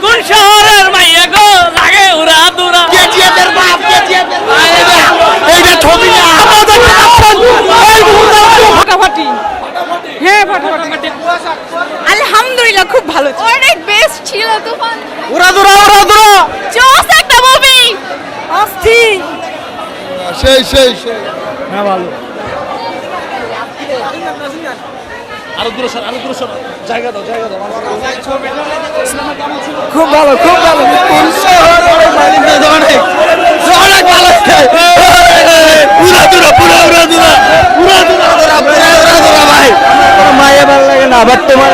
কোন শহরের মাইয়া গো লাগে উড়া দুরা কেজিএফ এর বাপ কেজিএফ এর এইটা ছবি না ফাটাফাটি হ্যাঁ ফাটাফাটি আলহামদুলিল্লাহ খুব ভালো অনেক বেস্ট ছিল তুফান উড়া দুরা জোস একটা মুভি অস্থির সেই হ্যাঁ ভালো আরো দূরে সর জায়গা দাও খুব ভালো কোন শহরে মালিক অনেক ভালো উড়া দুরা ভাই মায়ে ভালো লাগে না আবার তোমার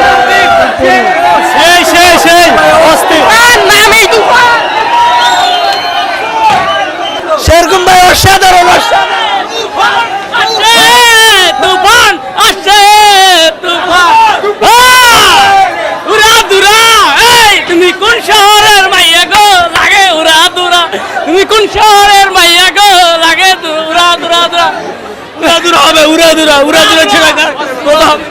সেই অস্থির নামই তুফান সেরকম ভাই অসাধারণ আসছে তুফান আসছে তুফান উড়া দুরা এই তুমি কোন শহরের মাইয়া গো লাগে উড়া দুরা তুমি কোন শহরের মাইয়া গো লাগে উড়া দুরা হবে উড়া দুরা ছেড়ে কথা হবে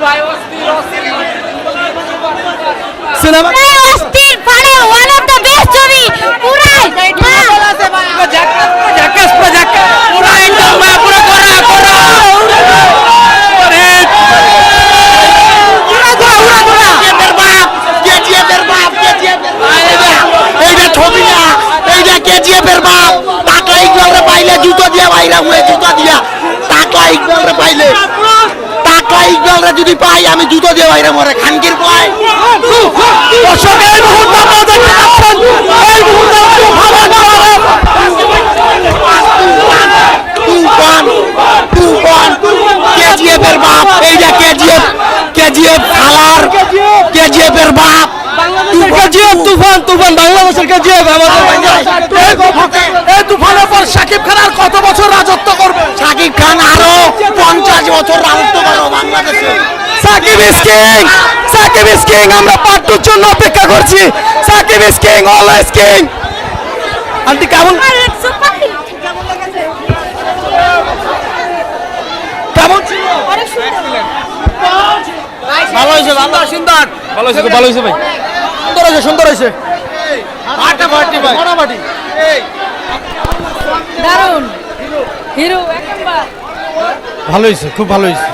সিনেমা অস্থির ফানে ওয়ান অফ দ্য বেস্ট ছবি পুরাই ঝাকাস পুরা একদম পুরা করা কেজিএফ এর বাপ এইটা ছবি না এইটা কেজিএফ এর বাপ টাকলা ইকবালরে পাইলে জুতো দিয়া বাইরা হুয়ে জুতো দিয়া টাকলা ইকবালরে পাইলে টাকলা ইকবালরে যদি পাই আমি জুতো দিয়ে বাইরে মরে খানকির পাই দর্শক এই মুহূর্তে আপনারা দেখতে পাচ্ছেন এই মুহূর্তে তুফান কেজিএফ এর বাপ এইটা কেজিএফ খালার কেজিএফ এর বাপ তুফান বাংলাদেশের কেজিএফ এই তুফানের পর শাকিব খান আর কত বছর রাজত্ব করবে শাকিব খান আরো 50 বছর রাজত্ব করবে বাংলাদেশে সাকিব ইজ কিং আমরা পার্ট 2 জন্য অপেক্ষা করছি Shakib is king always king aunty কেমন ছিল ভালো হয়েছে ভাই সুন্দর হয়েছে দারুণ হিরো এক নাম্বার ভালো হয়েছে খুব ভালো হয়েছে